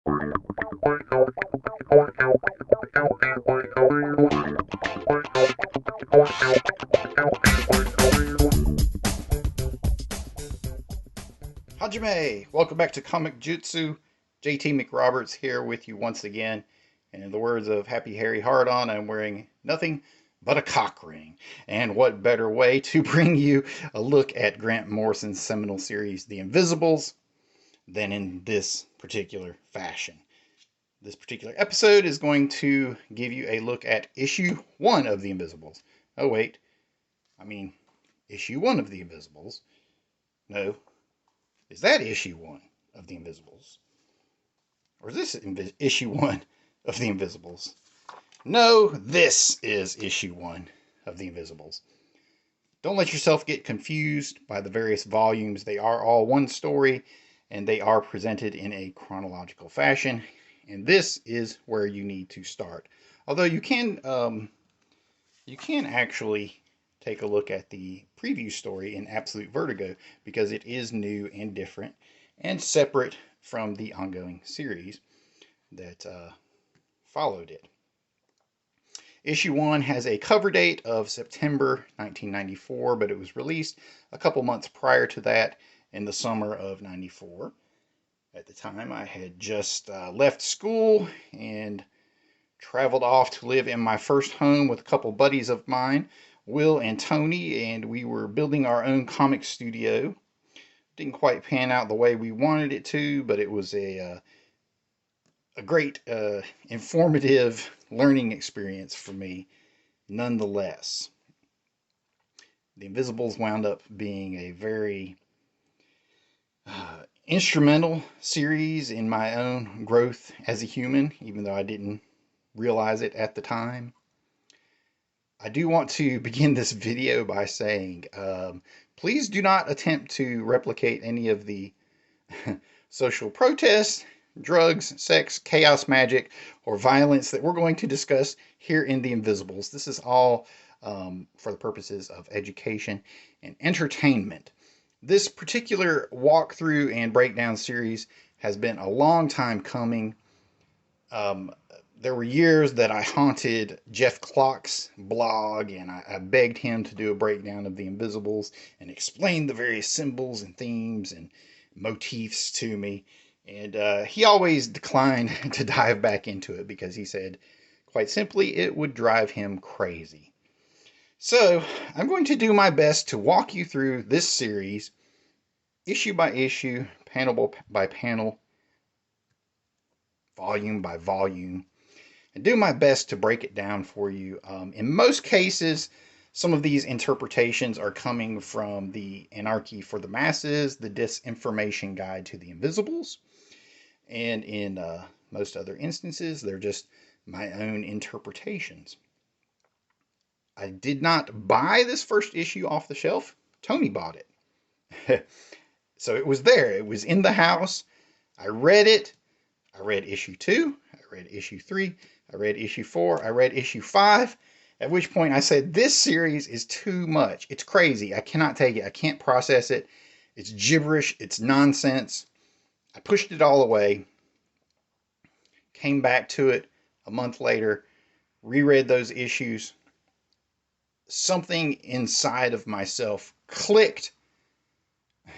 Hajime! Welcome back to Comic-Jutsu. JT McRoberts here with you once again. And in the words of Happy Harry Hardon, I'm wearing nothing but a cock ring. And what better way to bring you a look at Grant Morrison's seminal series, The Invisibles, than in this particular fashion. This particular episode is going to give you a look at issue 1 of The Invisibles. Oh, wait. Issue 1 of The Invisibles. No. Is that issue 1 of The Invisibles? Or is this issue 1 of The Invisibles? No, this is issue 1 of The Invisibles. Don't let yourself get confused by the various volumes. They are all one story, and they are presented in a chronological fashion. And this is where you need to start. Although you can actually take a look at the preview story in Absolute Vertigo, because it is new and different and separate from the ongoing series that followed it. Issue 1 has a cover date of September 1994, but it was released a couple months prior to that in the summer of 94. At the time, I had just left school and traveled off to live in my first home with a couple buddies of mine, Will and Tony, and we were building our own comic studio. Didn't quite pan out the way we wanted it to, but it was a great informative learning experience for me nonetheless. The Invisibles wound up being a very instrumental series in my own growth as a human, even though I didn't realize it at the time. I do want to begin this video by saying, please do not attempt to replicate any of the social protests, drugs, sex, chaos magic, or violence that we're going to discuss here in The Invisibles. This is all for the purposes of education and entertainment. This particular walkthrough and breakdown series has been a long time coming. There were years that I haunted Jeff Clock's blog, and I begged him to do a breakdown of The Invisibles and explain the various symbols and themes and motifs to me. And he always declined to dive back into it because he said, quite simply, it would drive him crazy. So I'm going to do my best to walk you through this series, issue by issue, panel by panel, volume by volume, and do my best to break it down for you. In most cases, some of these interpretations are coming from the Anarchy for the Masses, the Disinformation Guide to the Invisibles, and in most other instances, they're just my own interpretations. I did not buy this first issue off the shelf. Tony bought it. So it was there. It was in the house. I read it. I read issue 2. I read issue 3. I read issue 4. I read issue 5. At which point I said, this series is too much. It's crazy. I cannot take it. I can't process it. It's gibberish. It's nonsense. I pushed it all away. Came back to it a month later. Reread those issues. Something inside of myself clicked.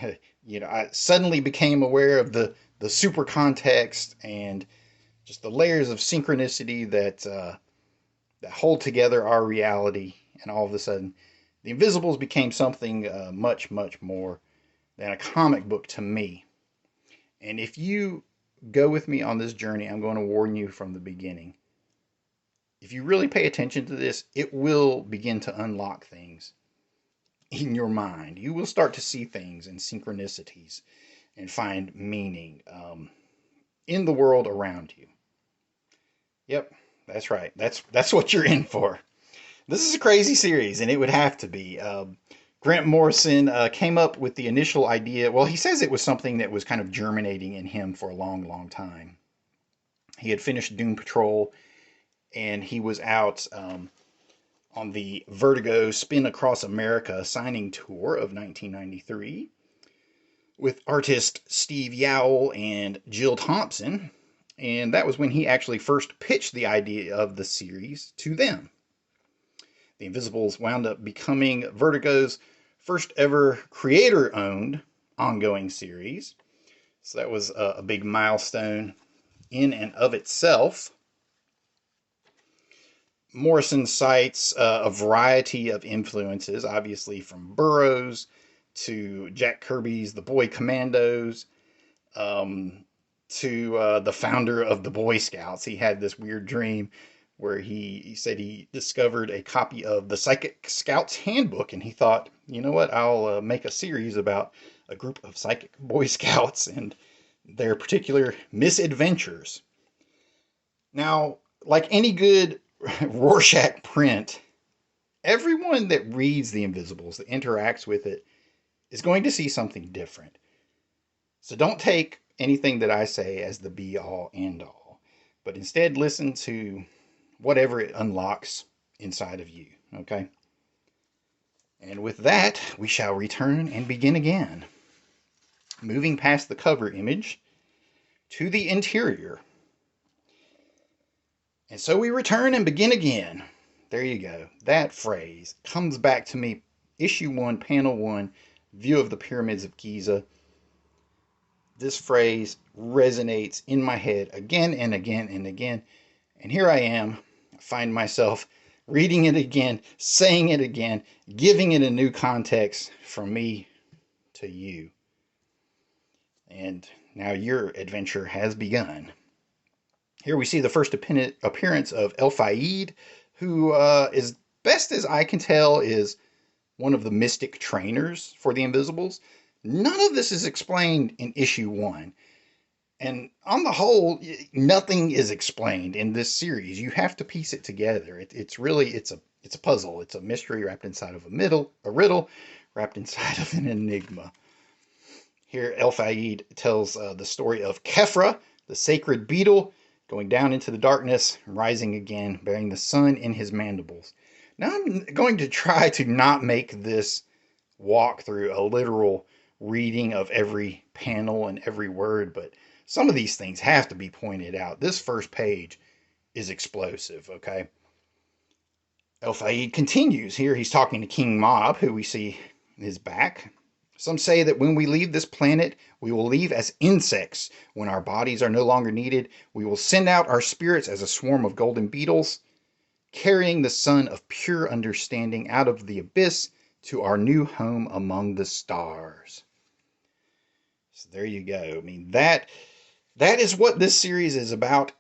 I suddenly became aware of the super context and just the layers of synchronicity that hold together our reality. And all of a sudden, The Invisibles became something much, much more than a comic book to me. And if you go with me on this journey, I'm going to warn you from the beginning. If you really pay attention to this, it will begin to unlock things in your mind. You will start to see things and synchronicities and find meaning in the world around you. Yep, that's right. That's what you're in for. This is a crazy series, and it would have to be. Grant Morrison came up with the initial idea. Well, he says it was something that was kind of germinating in him for a long, long time. He had finished Doom Patrol, and he was out on the Vertigo Spin Across America signing tour of 1993 with artist Steve Yowell and Jill Thompson. And that was when he actually first pitched the idea of the series to them. The Invisibles wound up becoming Vertigo's first ever creator-owned ongoing series. So that was a big milestone in and of itself. Morrison cites a variety of influences, obviously from Burroughs to Jack Kirby's The Boy Commandos, to the founder of the Boy Scouts. He had this weird dream where he said he discovered a copy of the Psychic Scouts Handbook, and he thought, you know what, I'll make a series about a group of psychic Boy Scouts and their particular misadventures. Now, like any good Rorschach print, everyone that reads The Invisibles, that interacts with it, is going to see something different. So don't take anything that I say as the be-all, end-all, but instead listen to whatever it unlocks inside of you, okay? And with that, we shall return and begin again. Moving past the cover image to the interior. And so we return and begin again. There you go. That phrase comes back to me. Issue 1, Panel 1, View of the Pyramids of Giza. This phrase resonates in my head again and again and again. And here I am. I find myself reading it again, saying it again, giving it a new context from me to you. And now your adventure has begun. Here we see the first appearance of El Fayed, who, as best as I can tell, is one of the mystic trainers for the Invisibles. None of this is explained in issue 1. And on the whole, nothing is explained in this series. You have to piece it together. It's a puzzle. It's a mystery wrapped inside of a riddle wrapped inside of an enigma. Here, El Fayed tells the story of Kefra, the sacred beetle, going down into the darkness, rising again, bearing the sun in his mandibles. Now I'm going to try to not make this walkthrough a literal reading of every panel and every word, but some of these things have to be pointed out. This first page is explosive, okay? El Fayed continues. Here he's talking to King Mob, who we see is back. Some say that when we leave this planet, we will leave as insects. When our bodies are no longer needed, we will send out our spirits as a swarm of golden beetles, carrying the sun of pure understanding out of the abyss to our new home among the stars. So there you go. I mean, that is what this series is about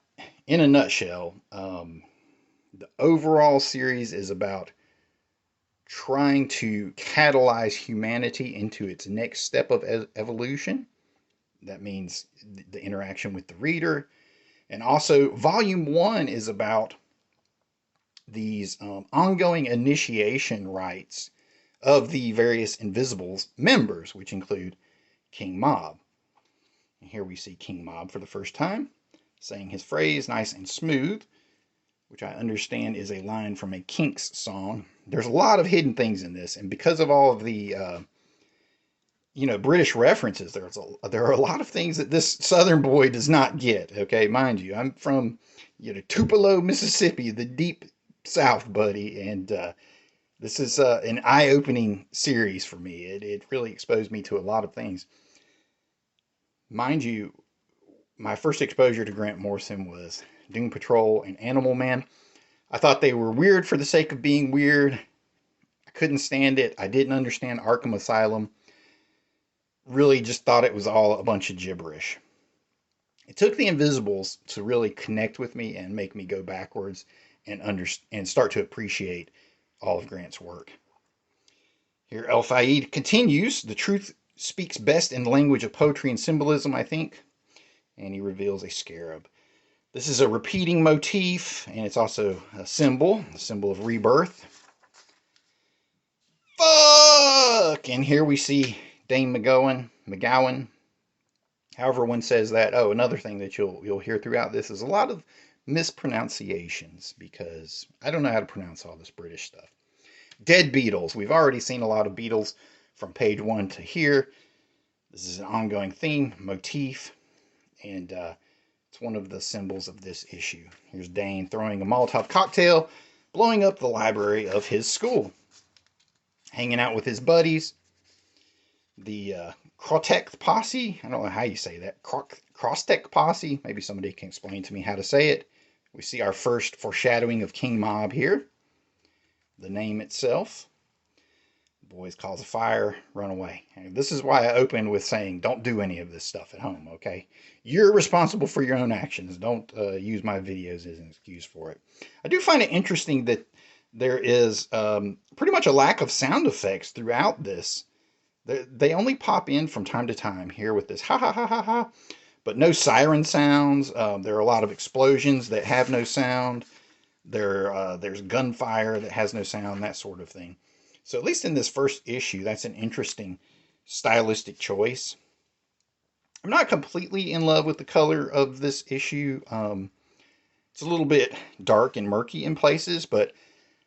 in a nutshell. The overall series is about trying to catalyze humanity into its next step of evolution. That means the interaction with the reader. And also, Volume 1 is about these ongoing initiation rites of the various Invisibles members, which include King Mob. And here we see King Mob for the first time, saying his phrase nice and smooth, which I understand is a line from a Kinks song. There's a lot of hidden things in this, and because of all of the British references, there are a lot of things that this Southern boy does not get. Okay, mind you, I'm from Tupelo, Mississippi, the deep South, buddy, and this is an eye-opening series for me. It really exposed me to a lot of things. Mind you, my first exposure to Grant Morrison was Doom Patrol and Animal Man. I thought they were weird for the sake of being weird. I couldn't stand it. I didn't understand Arkham Asylum. Really just thought it was all a bunch of gibberish. It took the Invisibles to really connect with me and make me go backwards and start to appreciate all of Grant's work. Here, El Fayed continues. The truth speaks best in the language of poetry and symbolism, I think. And he reveals a scarab. This is a repeating motif, and it's also a symbol of rebirth. Fuck! And here we see Dame McGowan, however one says that. Oh, another thing that you'll hear throughout this is a lot of mispronunciations, because I don't know how to pronounce all this British stuff. Dead Beetles. We've already seen a lot of Beetles from page 1 to here. This is an ongoing theme, motif, and it's It's one of the symbols of this issue. Here's Dane throwing a Molotov cocktail, blowing up the library of his school. Hanging out with his buddies. The Krotek posse. I don't know how you say that. Krostek posse. Maybe somebody can explain to me how to say it. We see our first foreshadowing of King Mob here. The name itself. The boys cause a fire, run away. And this is why I opened with saying, don't do any of this stuff at home, okay? You're responsible for your own actions. Don't use my videos as an excuse for it. I do find it interesting that there is pretty much a lack of sound effects throughout this. They only pop in from time to time here with this ha ha ha ha ha, but no siren sounds. There are a lot of explosions that have no sound. There's gunfire that has no sound, that sort of thing. So at least in this first issue, that's an interesting stylistic choice. I'm not completely in love with the color of this issue. It's a little bit dark and murky in places, but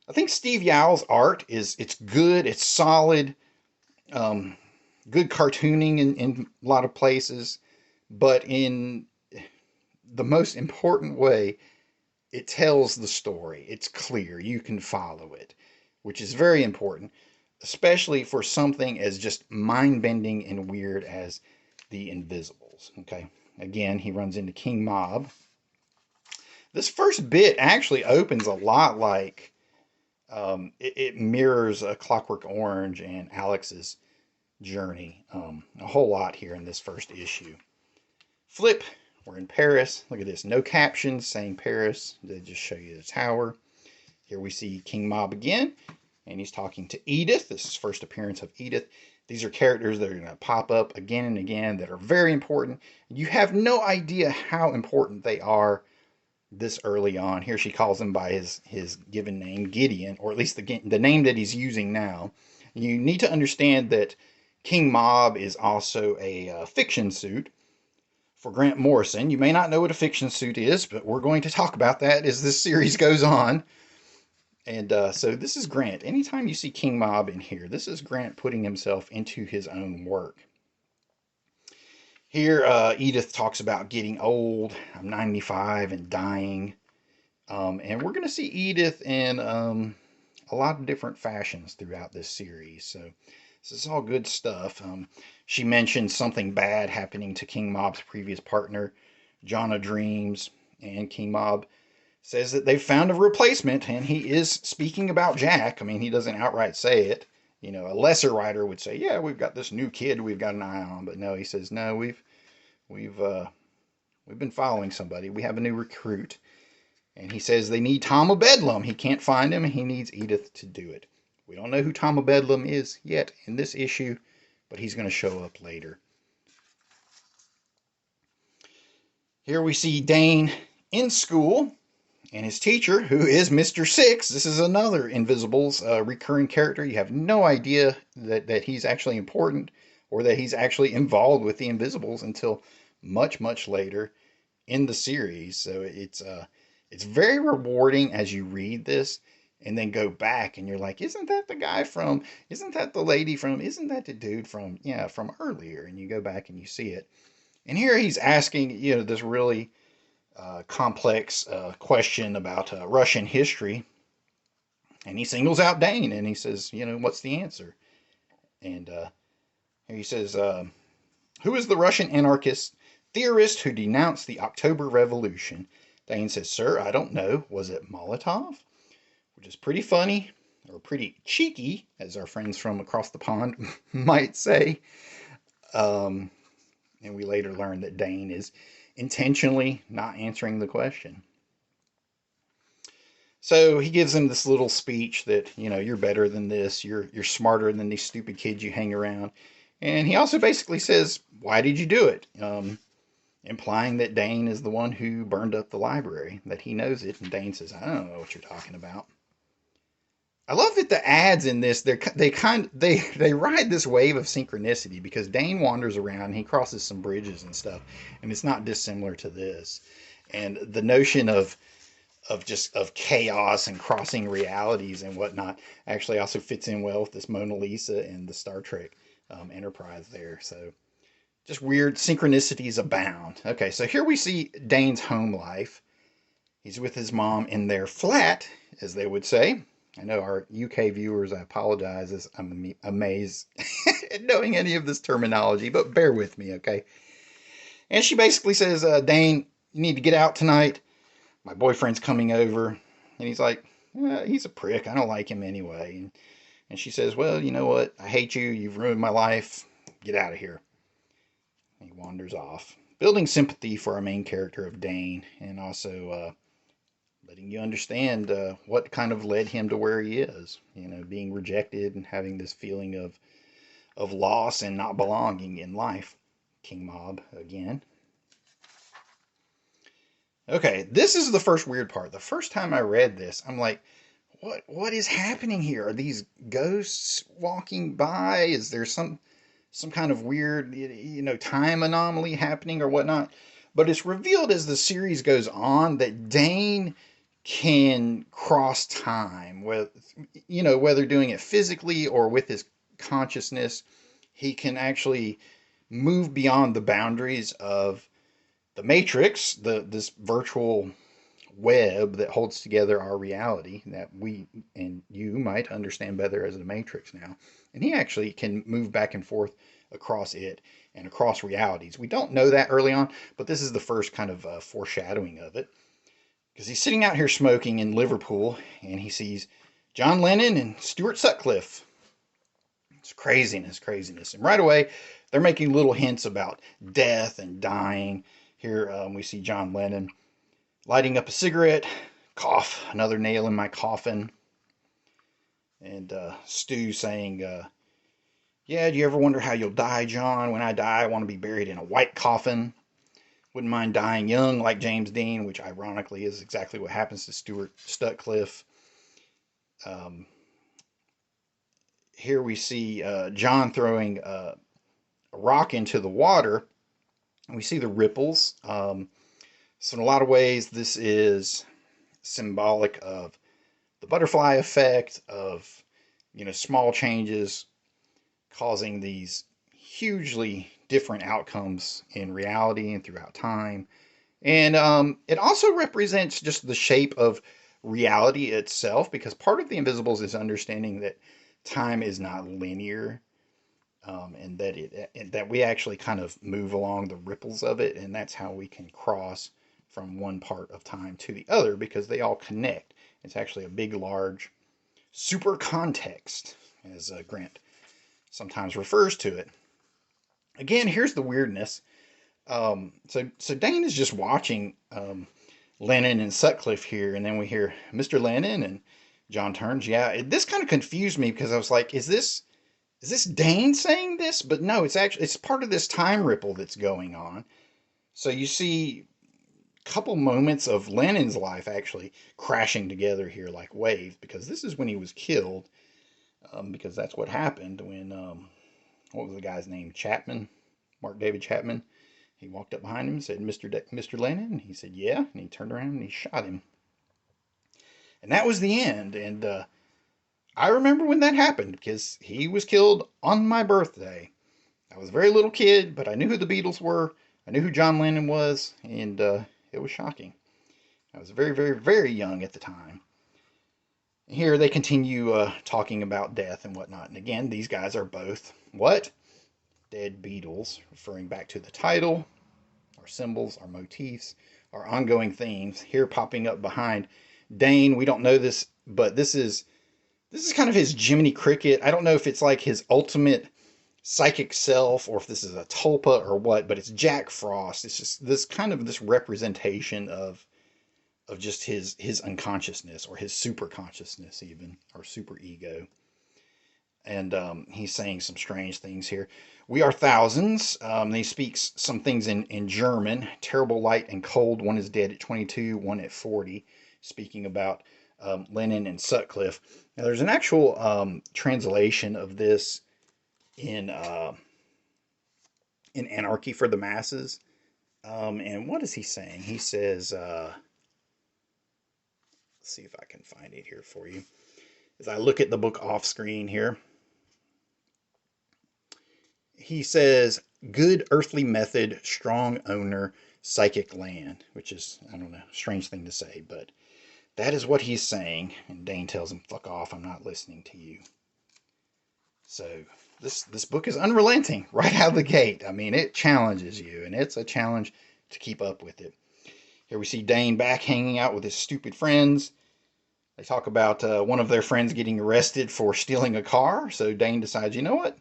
I think Steve Yowell's art it's good, it's solid. Good cartooning in a lot of places, but in the most important way, it tells the story. It's clear. You can follow it, which is very important, especially for something as just mind-bending and weird as the Invisibles. Okay, again, he runs into King Mob. This first bit actually opens a lot like it mirrors A Clockwork Orange and Alex's journey a whole lot here in this first issue. Flip, we're in Paris. Look at this, no captions saying Paris. They just show you the tower. Here we see King Mob again, and he's talking to Edith. This is first appearance of Edith. These are characters that are going to pop up again and again that are very important. You have no idea how important they are this early on. Here she calls him by his given name, Gideon, or at least the name that he's using now. You need to understand that King Mob is also a fiction suit for Grant Morrison. You may not know what a fiction suit is, but we're going to talk about that as this series goes on. And so this is Grant. Anytime you see King Mob in here, this is Grant putting himself into his own work. Here, Edith talks about getting old. I'm 95 and dying. And we're going to see Edith in a lot of different fashions throughout this series. So this is all good stuff. She mentions something bad happening to King Mob's previous partner, Jonna Dreams. And King Mob says that they've found a replacement, and he is speaking about Jack. I mean, he doesn't outright say it. You know, a lesser writer would say, yeah, we've got this new kid we've got an eye on. But no, he says, no, we've been following somebody. We have a new recruit. And he says they need Tom of Bedlam. He can't find him, and he needs Edith to do it. We don't know who Tom of Bedlam is yet in this issue, but he's going to show up later. Here we see Dane in school, and his teacher, who is Mr. Six. This is another Invisibles recurring character. You have no idea that he's actually important or that he's actually involved with the Invisibles until much, much later in the series. So it's very rewarding as you read this and then go back and you're like, isn't that the guy from, isn't that the lady from, isn't that the dude from, yeah, from earlier? And you go back and you see it. And here he's asking, you know, this really complex question about Russian history. And he singles out Dane and he says, you know, what's the answer? And here he says, who is the Russian anarchist theorist who denounced the October Revolution? Dane says, sir, I don't know. Was it Molotov? Which is pretty funny, or pretty cheeky, as our friends from across the pond might say. And we later learn that Dane is intentionally not answering the question. So he gives him this little speech that, you know, you're better than this. You're smarter than these stupid kids you hang around. And he also basically says, why did you do it? Implying that Dane is the one who burned up the library, that he knows it. And Dane says, I don't know what you're talking about. I love that the ads in this, they ride this wave of synchronicity because Dane wanders around and he crosses some bridges and stuff, and it's not dissimilar to this. And the notion of chaos and crossing realities and whatnot actually also fits in well with this Mona Lisa and the Star Trek Enterprise there. So Just weird synchronicities abound. Okay, so here we see Dane's home life. He's with his mom in their flat, as they would say. I know our UK viewers, I apologize as I'm amazed at knowing any of this terminology, but bear with me, okay? And she basically says, Dane, you need to get out tonight. My boyfriend's coming over. And he's like, he's a prick. I don't like him anyway. And she says, well, you know what? I hate you. You've ruined my life. Get out of here. He wanders off, building sympathy for our main character of Dane, and also letting you understand what kind of led him to where he is. You know, being rejected and having this feeling of loss and not belonging in life. King Mob again. Okay, this is the first weird part. The first time I read this, I'm like, what is happening here? Are these ghosts walking by? Is there some kind of weird, time anomaly happening or whatnot? But it's revealed as the series goes on that Dane can cross time, whether doing it physically or with his consciousness. He can actually move beyond the boundaries of the Matrix, this virtual web that holds together our reality that we and you might understand better as the Matrix now. And he actually can move back and forth across it and across realities. We don't know that early on, but this is the first kind of foreshadowing of it. Because he's sitting out here smoking in Liverpool, and he sees John Lennon and Stuart Sutcliffe. It's craziness. And right away, they're making little hints about death and dying. Here we see John Lennon lighting up a cigarette, cough, another nail in my coffin. And Stu saying, yeah, do you ever wonder how you'll die, John? When I die, I want to be buried in a white coffin. Wouldn't mind dying young like James Dean, which ironically is exactly what happens to Stuart Sutcliffe. Here we see John throwing a rock into the water. And we see the ripples. So in a lot of ways, this is symbolic of the butterfly effect of, small changes causing these hugely different outcomes in reality and throughout time. And it also represents just the shape of reality itself, because part of the Invisibles is understanding that time is not linear, and that we actually kind of move along the ripples of it, and that's how we can cross from one part of time to the other, because they all connect. It's actually a big, large super context, as Grant sometimes refers to it. Again, here's the weirdness. So Dane is just watching Lennon and Sutcliffe here, and then we hear Mr. Lennon, and John turns. Yeah, this kind of confused me, because I was like, is this Dane saying this? But no, it's part of this time ripple that's going on. So you see a couple moments of Lennon's life actually crashing together here like waves, because this is when he was killed, because that's what happened when, what was the guy's name? Chapman? Mark David Chapman. He walked up behind him and said, Mr. Lennon? And he said, yeah. And he turned around and he shot him. And that was the end. And I remember when that happened, because he was killed on my birthday. I was a very little kid, but I knew who the Beatles were. I knew who John Lennon was. And it was shocking. I was very, very, very young at the time. Here they continue talking about death and whatnot. And again, these guys are both what? Dead Beatles, referring back to the title, our symbols, our motifs, our ongoing themes. Here popping up behind Dane, we don't know this, but this is kind of his Jiminy Cricket. I don't know if it's like his ultimate psychic self, or if this is a tulpa or what, but it's Jack Frost. It's just this representation of just his unconsciousness, or his super consciousness even, or super ego. And he's saying some strange things here. We are thousands. He speaks some things in German. Terrible, light, and cold. One is dead at 22, one at 40. Speaking about Lennon and Sutcliffe. Now, there's an actual translation of this in Anarchy for the Masses. And what is he saying? He says, let's see if I can find it here for you. As I look at the book off screen here. He says, good earthly method, strong owner, psychic land, which is, I don't know, a strange thing to say, but that is what he's saying. And Dane tells him, fuck off, I'm not listening to you. So this book is unrelenting right out of the gate. I mean, it challenges you, and it's a challenge to keep up with it. Here we see Dane back hanging out with his stupid friends. They talk about one of their friends getting arrested for stealing a car. So Dane decides, you know what?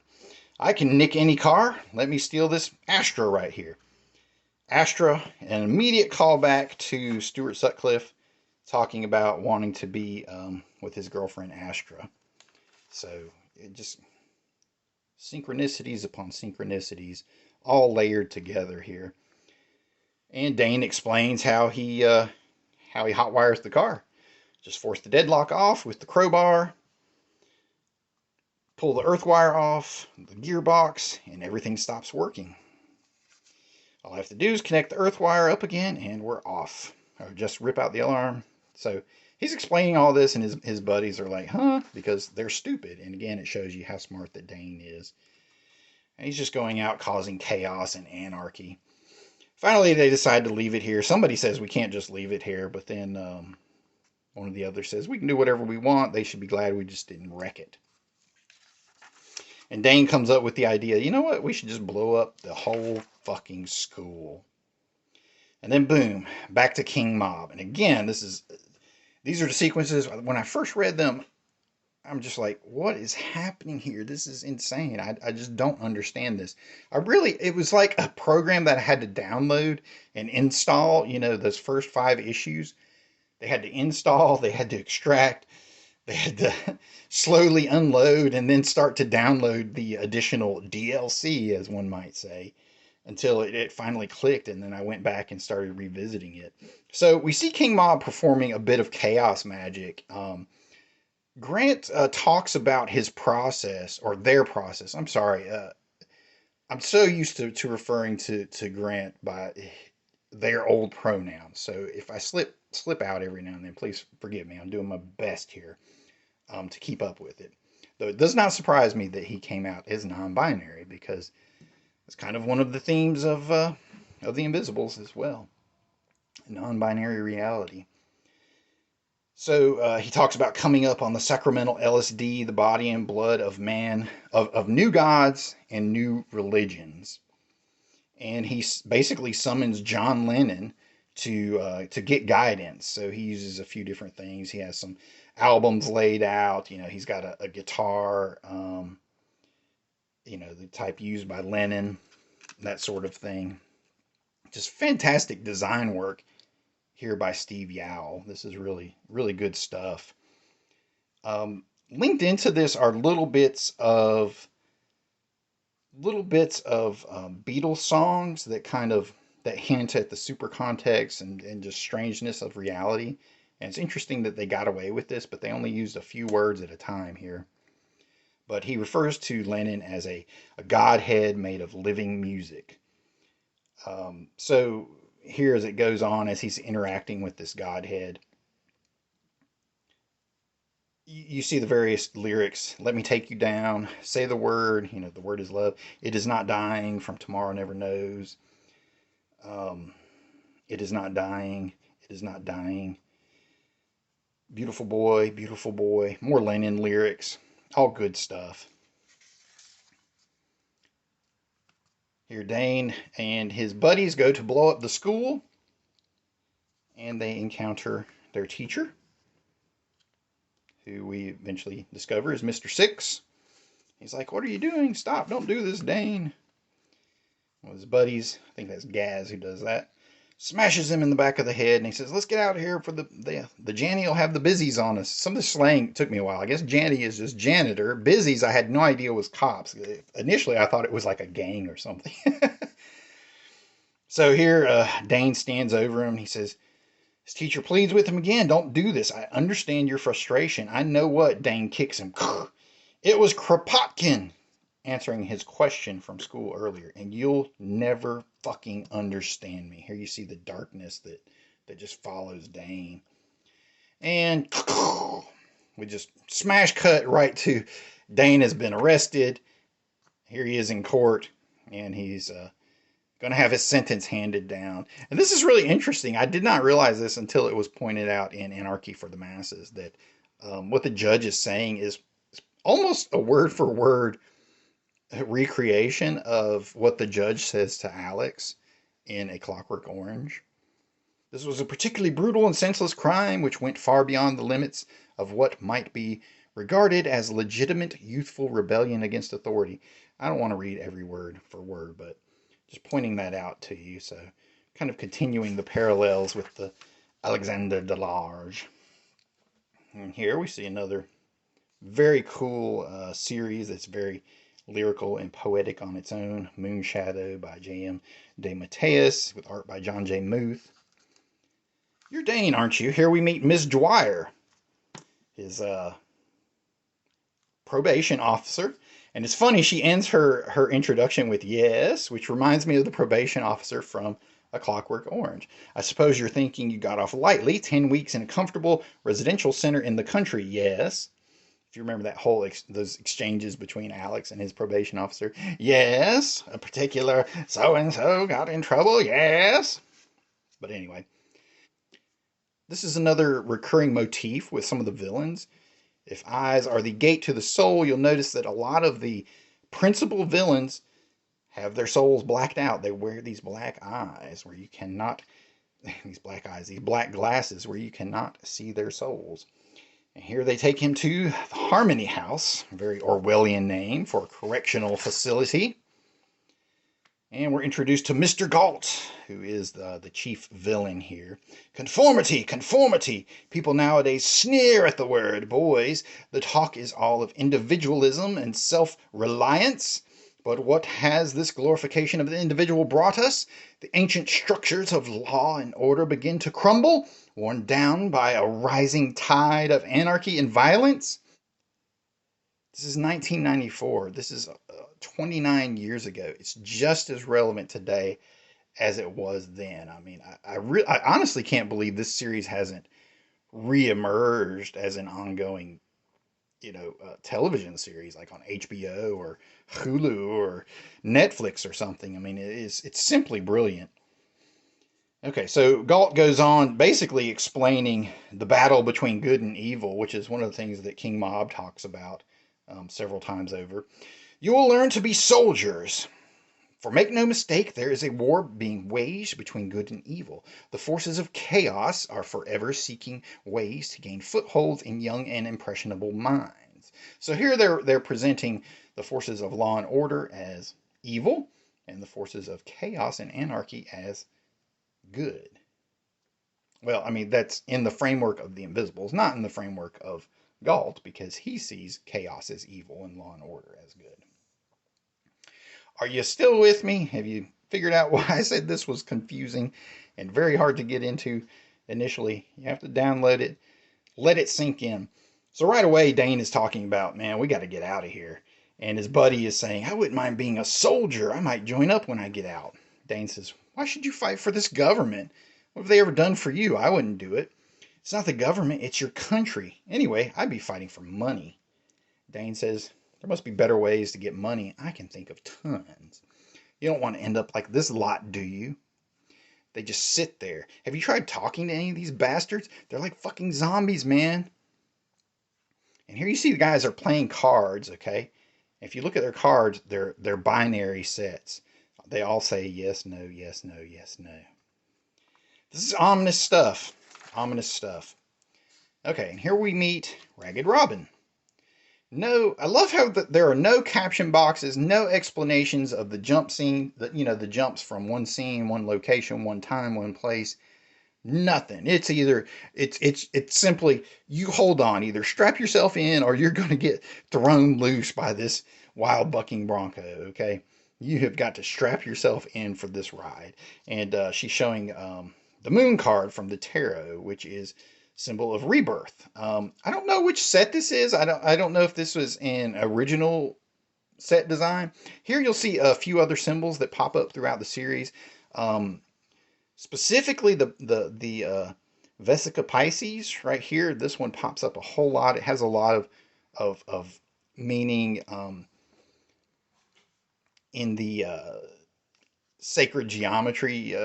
I can nick any car. Let me steal this Astra right here. Astra, an immediate callback to Stuart Sutcliffe talking about wanting to be with his girlfriend Astra. So it just synchronicities upon synchronicities, all layered together here. And Dane explains how he hotwires the car. Just force the deadlock off with the crowbar, pull the earth wire off, the gearbox, and everything stops working. All I have to do is connect the earth wire up again, and we're off. Or just rip out the alarm. So he's explaining all this, and his buddies are like, huh? Because they're stupid. And again, it shows you how smart that Dane is. And he's just going out causing chaos and anarchy. Finally, they decide to leave it here. Somebody says we can't just leave it here, but then one of the others says we can do whatever we want. They should be glad we just didn't wreck it. And Dane comes up with the idea, you know what? We should just blow up the whole fucking school. And then boom, back to King Mob. And again, these are the sequences. When I first read them, I'm just like, what is happening here? This is insane. I just don't understand this. It was like a program that I had to download and install, those first 5 issues. They had to install, they had to extract, they had to slowly unload and then start to download the additional DLC, as one might say, until it finally clicked, and then I went back and started revisiting it. So we see King Mob performing a bit of chaos magic. Grant talks about his process, or their process. I'm sorry. I'm so used to referring to Grant by their old pronouns. So if I slip out every now and then, please forgive me. I'm doing my best here to keep up with it. Though it does not surprise me that he came out as non-binary, because it's kind of one of the themes of the Invisibles as well. Non-binary reality. So he talks about coming up on the sacramental LSD, the body and blood of man, of new gods and new religions. And he basically summons John Lennon to get guidance. So he uses a few different things. He has some albums laid out. He's got a guitar, the type used by Lennon, that sort of thing. Just fantastic design work here by Steve Yowell. This is really, really good stuff. Linked into this are little bits of Beatles songs that hint at the super context and just strangeness of reality. And it's interesting that they got away with this, but they only used a few words at a time here. But he refers to Lennon as a godhead made of living music. So here, as it goes on, as he's interacting with this godhead, you see the various lyrics. Let me take you down. Say the word. The word is love. It is not dying. From tomorrow never knows. It is not dying. It is not dying. Beautiful boy. Beautiful boy. More Lennon lyrics. All good stuff. Here, Dane and his buddies go to blow up the school, and they encounter their teacher, who we eventually discover is Mr. Six. He's like, what are you doing? Stop, don't do this, Dane. One of his buddies, I think that's Gaz who does that, smashes him in the back of the head, and he says, let's get out of here, for the Janny will have the busies on us. Some of the slang took me a while. I guess Janny is just janitor. Busies, I had no idea was cops. Initially, I thought it was like a gang or something. So here, Dane stands over him. He says, his teacher pleads with him again, don't do this. I understand your frustration. I know what. Dane kicks him. It was Kropotkin, answering his question from school earlier, and you'll never fucking understand me. Here you see the darkness that just follows Dane. And we just smash cut right to Dane has been arrested. Here he is in court. and he's going to have his sentence handed down. And this is really interesting. I did not realize this until it was pointed out in Anarchy for the Masses that what the judge is saying is almost a word for word recreation of what the judge says to Alex in A Clockwork Orange. This was a particularly brutal and senseless crime which went far beyond the limits of what might be regarded as legitimate youthful rebellion against authority. I don't want to read every word for word, but just pointing that out to you. So kind of continuing the parallels with the Alexander Delarge. And here we see another very cool series that's very lyrical and poetic on its own. Moonshadow by J.M. DeMatteis with art by John J. Muth. You're Dane, aren't you? Here we meet Miss Dwyer, his probation officer. And it's funny, she ends her introduction with yes, which reminds me of the probation officer from A Clockwork Orange. I suppose you're thinking you got off lightly, 10 weeks in a comfortable residential center in the country, yes. If you remember that whole those exchanges between Alex and his probation officer. Yes, a particular so-and-so got in trouble, yes. But anyway, this is another recurring motif with some of the villains. If eyes are the gate to the soul, you'll notice that a lot of the principal villains have their souls blacked out. They wear these black eyes where you cannot, these black glasses where you cannot see their souls. And here they take him to the Harmony House, a very Orwellian name for a correctional facility. And we're introduced to Mr. Galt, who is the chief villain here. Conformity, conformity. People nowadays sneer at the word. Boys, the talk is all of individualism and self-reliance. But what has this glorification of the individual brought us? The ancient structures of law and order begin to crumble, worn down by a rising tide of anarchy and violence. This is 1994. This is 29 years ago. It's just as relevant today as it was then. I mean, I honestly can't believe this series hasn't reemerged as an ongoing, television series like on HBO or Hulu or Netflix or something. I mean, it's simply brilliant. Okay, so Galt goes on basically explaining the battle between good and evil, which is one of the things that King Mob talks about several times over. You will learn to be soldiers. For make no mistake, there is a war being waged between good and evil. The forces of chaos are forever seeking ways to gain footholds in young and impressionable minds. So here they're presenting the forces of law and order as evil, and the forces of chaos and anarchy as good. Well, I mean, that's in the framework of the Invisibles, not in the framework of Galt, because he sees chaos as evil and law and order as good. Are you still with me? Have you figured out why I said this was confusing and very hard to get into initially? You have to download it, let it sink in. So right away, Dane is talking about, man, we got to get out of here. And his buddy is saying, I wouldn't mind being a soldier. I might join up when I get out. Dane says, why should you fight for this government? What have they ever done for you? I wouldn't do it. It's not the government, it's your country. Anyway, I'd be fighting for money. Dane says, there must be better ways to get money. I can think of tons. You don't want to end up like this lot, do you? They just sit there. Have you tried talking to any of these bastards? They're like fucking zombies, man. And here you see the guys are playing cards, okay? If you look at their cards, they're binary sets. They all say yes, no, yes, no, yes, no. This is ominous stuff. Ominous stuff. Okay, and here we meet Ragged Robin. No, I love how there are no caption boxes, no explanations of the jump scene, the jumps from one scene, one location, one time, one place. Nothing. It's either it's simply you hold on, either strap yourself in or you're going to get thrown loose by this wild bucking bronco, okay? You have got to strap yourself in for this ride. And she's showing the moon card from the tarot, which is symbol of rebirth. I don't know which set this is. I don't know if this was an original set design. Here you'll see a few other symbols that pop up throughout the series. Specifically the Vesica Pisces right here. This one pops up a whole lot. It has a lot of meaning. in the sacred geometry,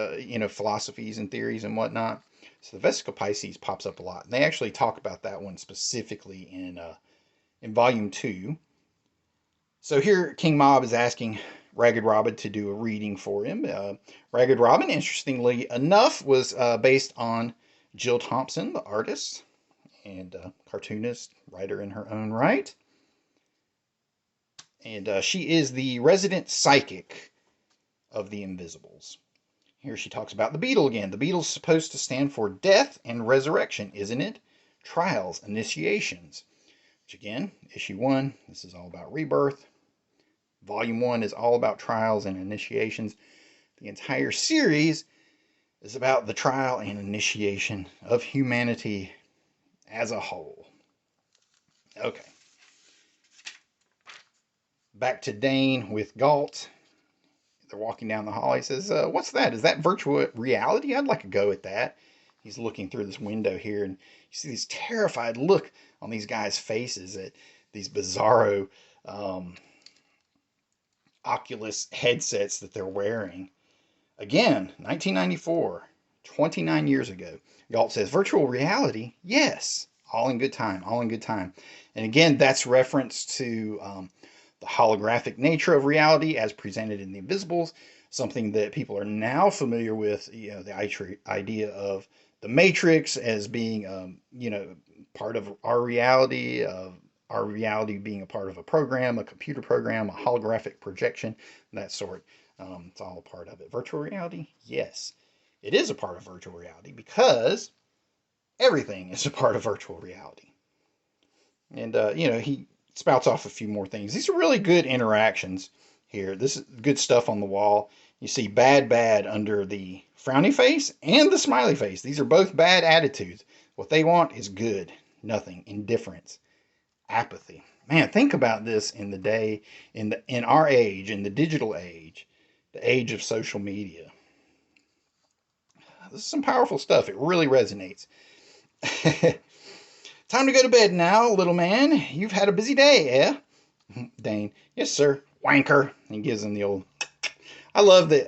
philosophies and theories and whatnot. So the Vesica Pisces pops up a lot. And they actually talk about that one specifically in Volume 2. So here King Mob is asking Ragged Robin to do a reading for him. Ragged Robin, interestingly enough, was based on Jill Thompson, the artist and cartoonist, writer in her own right. And she is the resident psychic of the Invisibles. Here she talks about the beetle again. The beetle's supposed to stand for death and resurrection, isn't it? Trials, initiations. Which again, issue 1, this is all about rebirth. Volume 1 is all about trials and initiations. The entire series is about the trial and initiation of humanity as a whole. Okay. Back to Dane with Galt. They're walking down the hall. He says, what's that? Is that virtual reality? I'd like a go at that. He's looking through this window here, and you see this terrified look on these guys' faces at these bizarro Oculus headsets that they're wearing. Again, 1994, 29 years ago. Galt says, virtual reality? Yes. All in good time, all in good time. And again, that's reference to the holographic nature of reality as presented in The Invisibles, something that people are now familiar with, the idea of the Matrix as being, part of our reality, our reality being a part of a program, a computer program, a holographic projection, that sort. It's all a part of it. Virtual reality? Yes. It is a part of virtual reality because everything is a part of virtual reality. And, he spouts off a few more things. These are really good interactions here. This is good stuff on the wall. You see bad under the frowny face and the smiley face. These are both bad attitudes. What they want is good. Nothing. Indifference. Apathy. Man, think about this in the day, in our age, in the digital age, the age of social media. This is some powerful stuff. It really resonates. Time to go to bed now, little man. You've had a busy day, eh? Dane. Yes, sir. Wanker. He gives him the old. I love that.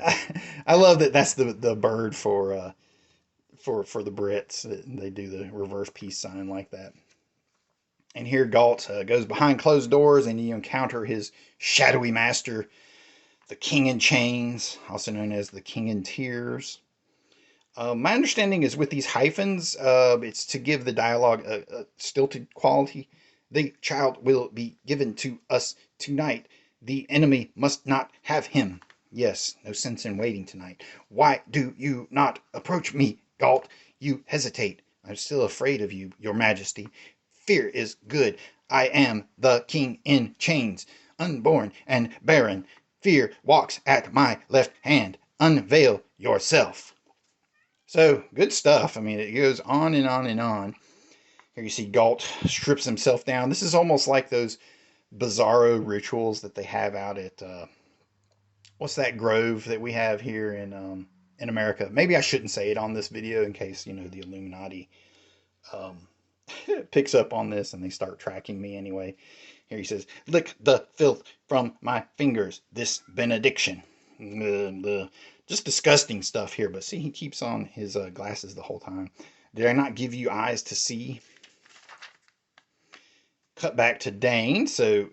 I love that. That's the bird for the Brits. They do the reverse peace sign like that. And here Galt goes behind closed doors, and you encounter his shadowy master, the King in Chains, also known as the King in Tears. My understanding is with these hyphens, it's to give the dialogue a stilted quality. The child will be given to us tonight. The enemy must not have him. Yes, no sense in waiting tonight. Why do you not approach me, Galt? You hesitate. I'm still afraid of you, your majesty. Fear is good. I am the King in Chains, unborn and barren. Fear walks at my left hand. Unveil yourself. So, good stuff. I mean, it goes on and on and on. Here you see Galt strips himself down. This is almost like those bizarro rituals that they have out at, what's that grove that we have here in America? Maybe I shouldn't say it on this video in case, the Illuminati picks up on this and they start tracking me anyway. Here he says, lick the filth from my fingers, this benediction. Just disgusting stuff here, but see, he keeps on his glasses the whole time. Did I not give you eyes to see? Cut back to Dane. So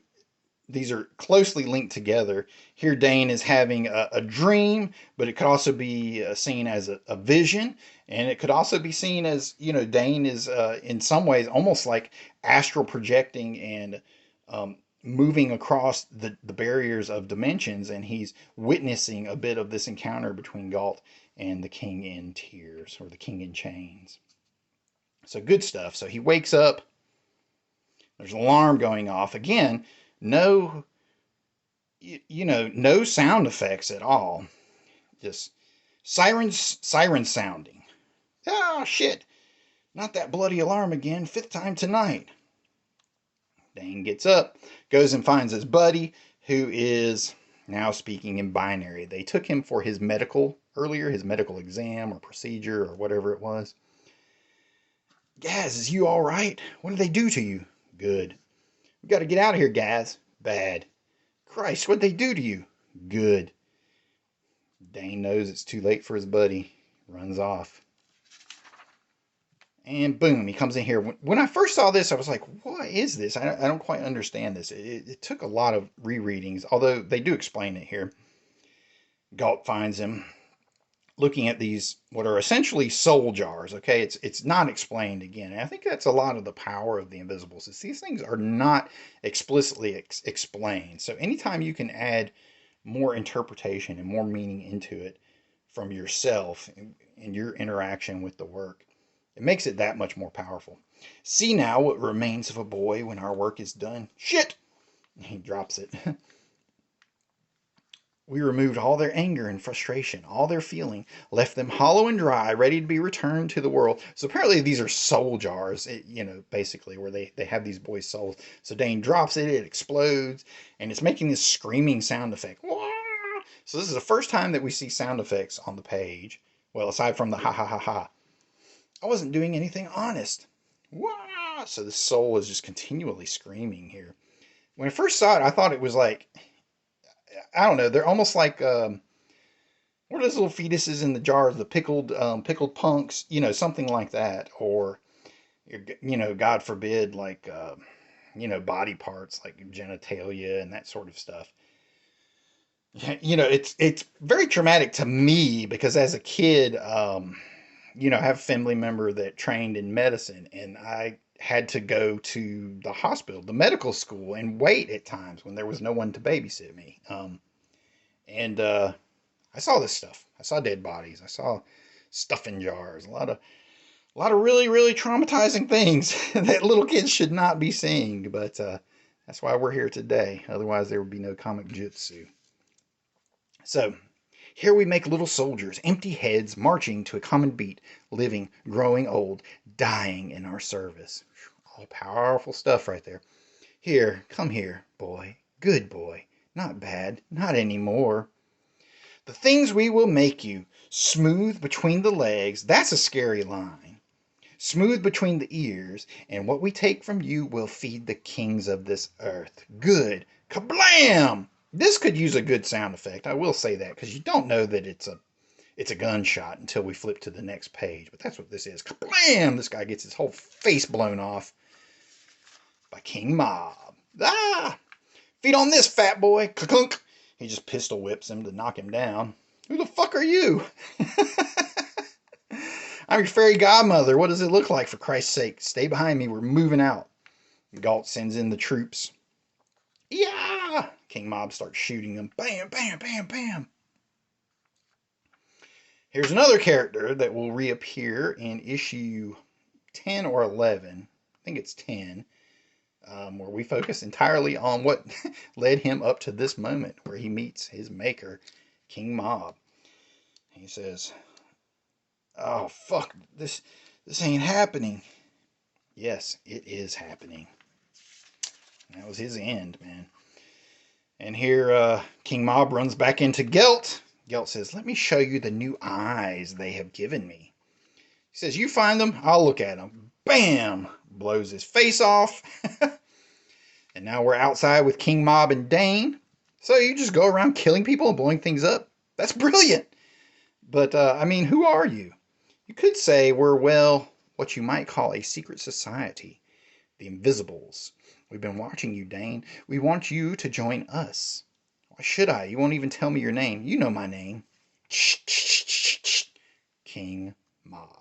these are closely linked together. Here Dane is having a dream, but it could also be seen as a vision, and it could also be seen as, Dane is in some ways almost like astral projecting and moving across the barriers of dimensions, and he's witnessing a bit of this encounter between Galt and the King in Tears, or the King in Chains. So good stuff. So he wakes up. There's an alarm going off. Again, no sound effects at all. Just siren sounding. Oh, shit. Not that bloody alarm again. 5th time tonight. Dane gets up, goes and finds his buddy, who is now speaking in binary. They took him for his medical exam or procedure or whatever it was. Gaz, is you all right? What did they do to you? Good. We got to get out of here, Gaz. Bad. Christ, what'd they do to you? Good. Dane knows it's too late for his buddy. Runs off. And boom, he comes in here. When I first saw this, I was like, what is this? I don't quite understand this. It took a lot of rereadings, although they do explain it here. Galt finds him looking at these, what are essentially soul jars, okay? It's not explained again. And I think that's a lot of the power of the Invisibles, is these things are not explicitly explained. So anytime you can add more interpretation and more meaning into it from yourself and your interaction with the work, it makes it that much more powerful. See now what remains of a boy when our work is done. Shit! He drops it. We removed all their anger and frustration, all their feeling, left them hollow and dry, ready to be returned to the world. So apparently these are soul jars, basically, where they have these boys' souls. So Dane drops it, it explodes, and it's making this screaming sound effect. So this is the first time that we see sound effects on the page. Well, aside from the ha ha ha ha. I wasn't doing anything honest. Wah! So the soul is just continually screaming here. When I first saw it, I thought it was like, I don't know, they're almost like, what are those little fetuses in the jars, the pickled punks, something like that. Or, God forbid, like, body parts like genitalia and that sort of stuff. It's very traumatic to me because as a kid, I have a family member that trained in medicine, and I had to go to the hospital, the medical school, and wait at times when there was no one to babysit me. I saw this stuff. I saw dead bodies. I saw stuff in jars. A lot of really, really traumatizing things that little kids should not be seeing. But that's why we're here today. Otherwise, there would be no Comic-Jutsu. So, here we make little soldiers, empty heads, marching to a common beat, living, growing old, dying in our service. All powerful stuff right there. Here, come here, boy, good boy, not bad, not anymore. The things we will make you, smooth between the legs, that's a scary line. Smooth between the ears, and what we take from you will feed the kings of this earth. Good, kablam! This could use a good sound effect. I will say that, because you don't know that it's a gunshot until we flip to the next page. But that's what this is. Kablam! This guy gets his whole face blown off by King Mob. Ah! Feed on this, fat boy. Ka-kunk! He just pistol whips him to knock him down. Who the fuck are you? I'm your fairy godmother. What does it look like, for Christ's sake? Stay behind me. We're moving out. Galt sends in the troops. Yeah! King Mob starts shooting them. Bam, bam, bam, bam. Here's another character that will reappear in issue 10 or 11. I think it's 10. Where we focus entirely on what led him up to this moment where he meets his maker, King Mob. He says, oh, fuck, this ain't happening. Yes, it is happening. And that was his end, man. And here, King Mob runs back into Gelt. Gelt says, let me show you the new eyes they have given me. He says, you find them, I'll look at them. Bam! Blows his face off. And now we're outside with King Mob and Dane. So you just go around killing people and blowing things up? That's brilliant. But, who are you? You could say we're, what you might call a secret society. The Invisibles. We've been watching you, Dane. We want you to join us. Why should I? You won't even tell me your name. You know my name. King Mob.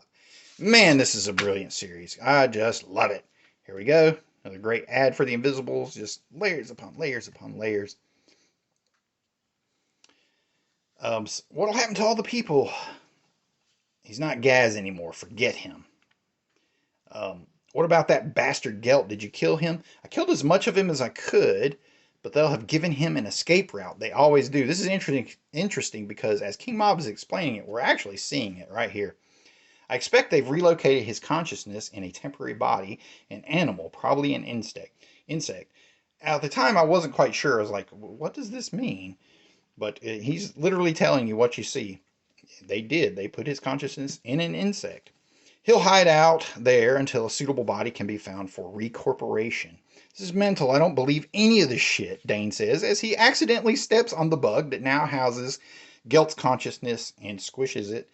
Man, this is a brilliant series. I just love it. Here we go. Another great ad for the Invisibles. Just layers upon layers upon layers. What'll happen to all the people? He's not Gaz anymore. Forget him. What about that bastard Gelt? Did you kill him? I killed as much of him as I could, but they'll have given him an escape route. They always do. This is interesting because as King Mob is explaining it, we're actually seeing it right here. I expect they've relocated his consciousness in a temporary body, an animal, probably an insect. At the time, I wasn't quite sure. I was like, what does this mean? But he's literally telling you what you see. They did. They put his consciousness in an insect. He'll hide out there until a suitable body can be found for recorporation. This is mental. I don't believe any of this shit, Dane says, as he accidentally steps on the bug that now houses Gelt's consciousness and squishes it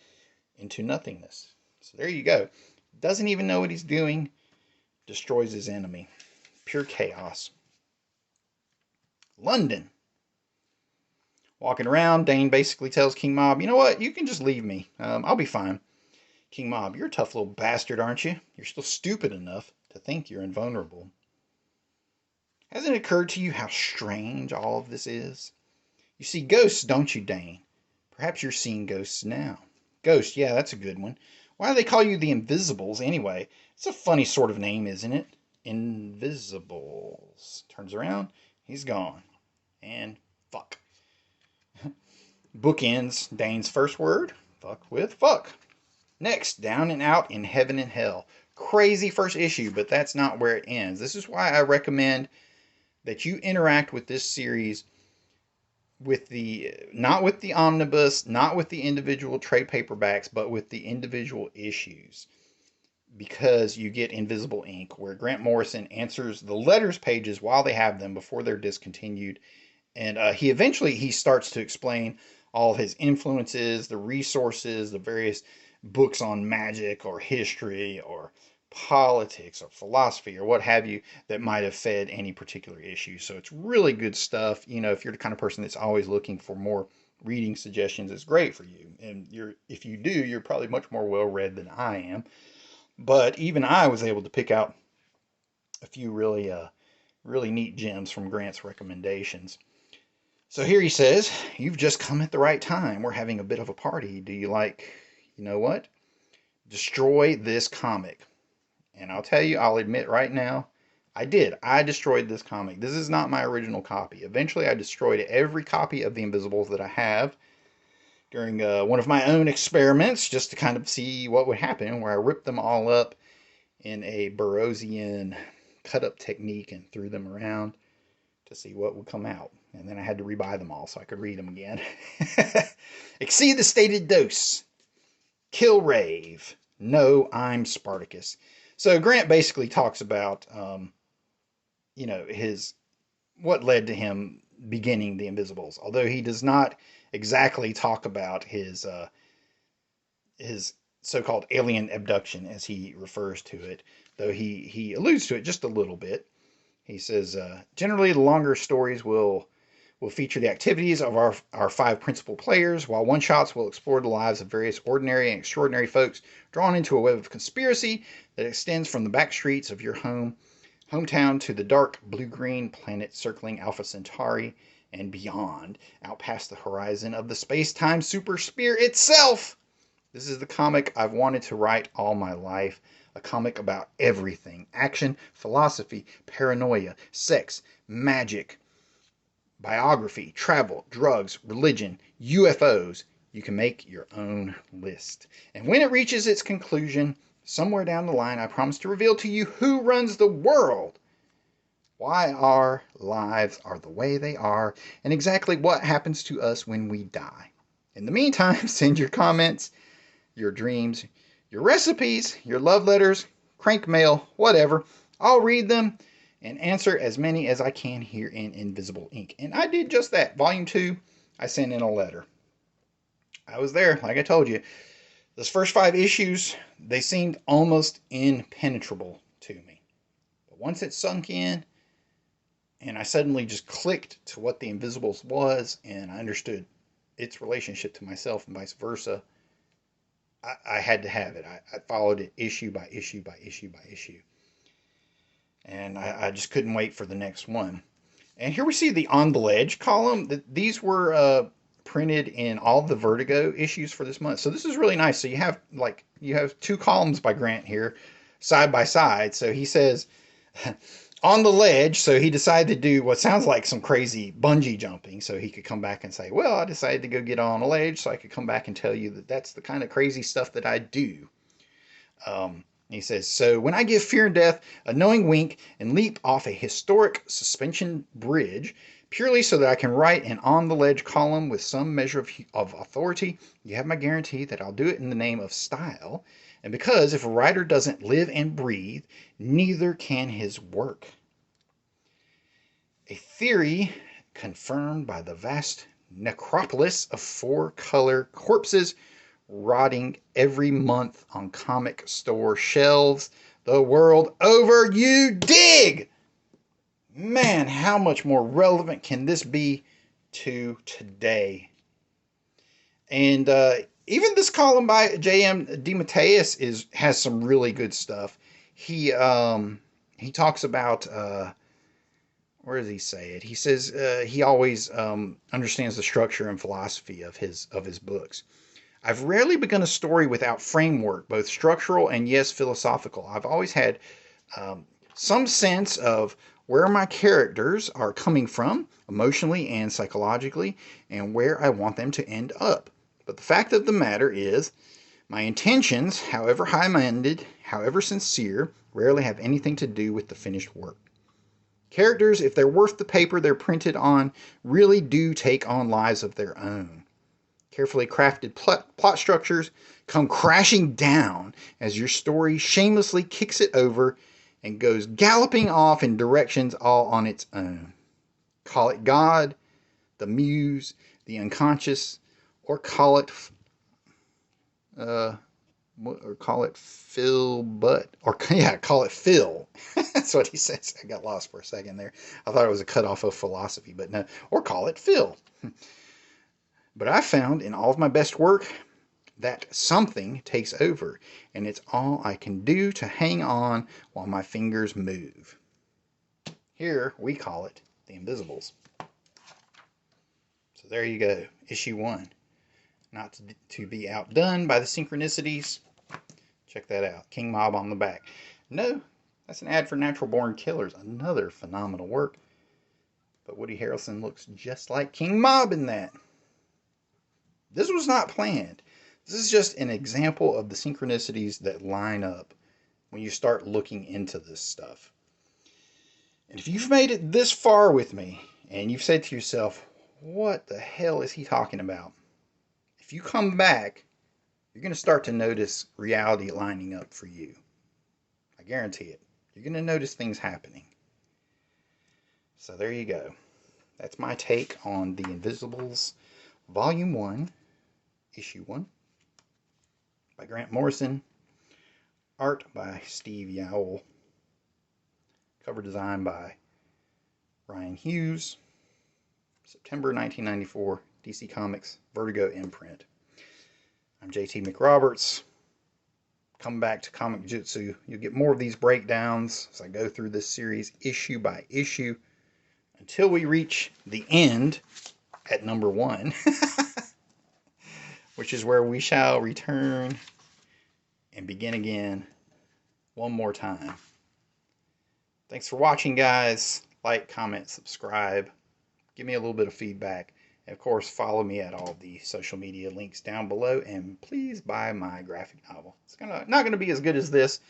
into nothingness. So there you go. Doesn't even know what he's doing. Destroys his enemy. Pure chaos. London. Walking around, Dane basically tells King Mob, you know what, you can just leave me. I'll be fine. King Mob, you're a tough little bastard, aren't you? You're still stupid enough to think you're invulnerable. Hasn't it occurred to you how strange all of this is? You see ghosts, don't you, Dane? Perhaps you're seeing ghosts now. Ghost, yeah, that's a good one. Why do they call you the Invisibles anyway? It's a funny sort of name, isn't it? Invisibles. Turns around, he's gone. And fuck. Bookends Dane's first word. Fuck with fuck. Next, Down and Out in Heaven and Hell. Crazy first issue, but that's not where it ends. This is why I recommend that you interact with this series with not with the omnibus, not with the individual trade paperbacks, but with the individual issues. Because you get Invisible Ink, where Grant Morrison answers the letters pages while they have them before they're discontinued. And he starts to explain all of his influences, the resources, the various books on magic or history or politics or philosophy or what have you that might have fed any particular issue. So it's really good stuff. You know, if you're the kind of person that's always looking for more reading suggestions, it's great for you. And if you do, you're probably much more well-read than I am. But even I was able to pick out a few really neat gems from Grant's recommendations. So here he says, you've just come at the right time. We're having a bit of a party. Do you like, you know what? Destroy this comic. And I'll tell you, I'll admit right now, I did. I destroyed this comic. This is not my original copy. Eventually, I destroyed every copy of The Invisibles that I have during one of my own experiments, just to kind of see what would happen, where I ripped them all up in a Burroughsian cut-up technique and threw them around to see what would come out. And then I had to rebuy them all so I could read them again. Exceed the stated dose. Kill Rave. No, I'm Spartacus. So Grant basically talks about, what led to him beginning the Invisibles. Although he does not exactly talk about his so-called alien abduction, as he refers to it, though he alludes to it just a little bit. He says, generally the longer stories will feature the activities of our five principal players, while one-shots will explore the lives of various ordinary and extraordinary folks drawn into a web of conspiracy that extends from the back streets of your hometown to the dark blue-green planet circling Alpha Centauri and beyond, out past the horizon of the space-time super spear itself. This is the comic I've wanted to write all my life. A comic about everything. Action, philosophy, paranoia, sex, magic, biography, travel, drugs, religion, UFOs. You can make your own list. And when it reaches its conclusion, somewhere down the line, I promise to reveal to you who runs the world, why our lives are the way they are, and exactly what happens to us when we die. In the meantime, send your comments, your dreams, your recipes, your love letters, crank mail, whatever. I'll read them and answer as many as I can here in Invisible Ink. And I did just that. Volume 2, I sent in a letter. I was there, like I told you. Those first 5 issues, they seemed almost impenetrable to me. But once it sunk in, and I suddenly just clicked to what the Invisibles was, and I understood its relationship to myself and vice versa, I had to have it. I followed it issue by issue by issue by issue. And I just couldn't wait for the next one. And here we see the On the Ledge column. These were printed in all the Vertigo issues for this month. So this is really nice. So you have 2 columns by Grant here, side by side. So he says, on the ledge, so he decided to do what sounds like some crazy bungee jumping, so he could come back and say, well, I decided to go get on a ledge so I could come back and tell you that that's the kind of crazy stuff that I do. He says, so when I give Fear and Death a knowing wink and leap off a historic suspension bridge, purely so that I can write an on the ledge column with some measure of authority, you have my guarantee that I'll do it in the name of style. And because if a writer doesn't live and breathe, neither can his work. A theory confirmed by the vast necropolis of four-color corpses rotting every month on comic store shelves the world over. You dig? Man, how much more relevant can this be to today? And even this column by J.M. DeMatteis has some really good stuff. He talks about where does he say it? He says he always understands the structure and philosophy of his books. I've rarely begun a story without framework, both structural and, yes, philosophical. I've always had some sense of where my characters are coming from, emotionally and psychologically, and where I want them to end up. But the fact of the matter is, my intentions, however high-minded, however sincere, rarely have anything to do with the finished work. Characters, if they're worth the paper they're printed on, really do take on lives of their own. Carefully crafted plot structures come crashing down as your story shamelessly kicks it over and goes galloping off in directions all on its own. Call it God, the muse, the unconscious, or call it Phil, call it Phil. That's what he says. I got lost for a second there. I thought it was a cutoff of philosophy, but no. Or call it Phil. But I found in all of my best work that something takes over, and it's all I can do to hang on while my fingers move. Here we call it The Invisibles. So there you go, issue 1. Not to be outdone by the synchronicities. Check that out. King Mob on the back. No, that's an ad for Natural Born Killers. Another phenomenal work. But Woody Harrelson looks just like King Mob in that. This was not planned. This is just an example of the synchronicities that line up when you start looking into this stuff. And if you've made it this far with me, and you've said to yourself, what the hell is he talking about? If you come back, you're going to start to notice reality lining up for you. I guarantee it. You're going to notice things happening. So there you go. That's my take on The Invisibles, Volume 1, Issue 1, by Grant Morrison. Art by Steve Yowell. Cover design by Ryan Hughes. September 1994, DC Comics, Vertigo imprint. I'm JT McRoberts. Come back to Comic-Jutsu. You'll get more of these breakdowns as I go through this series issue by issue until we reach the end at number 1, which is where we shall return and begin again one more time. Thanks for watching, guys. Like, comment, subscribe. Give me a little bit of feedback. And of course, follow me at all the social media links down below. And please buy my graphic novel. It's not gonna be as good as this,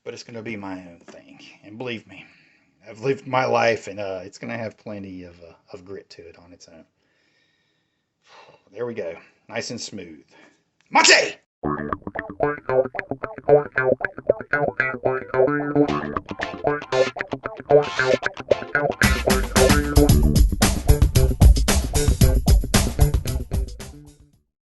but it's gonna be my own thing. And believe me, I've lived my life, and it's gonna have plenty of grit to it on its own. There we go, nice and smooth. Mate!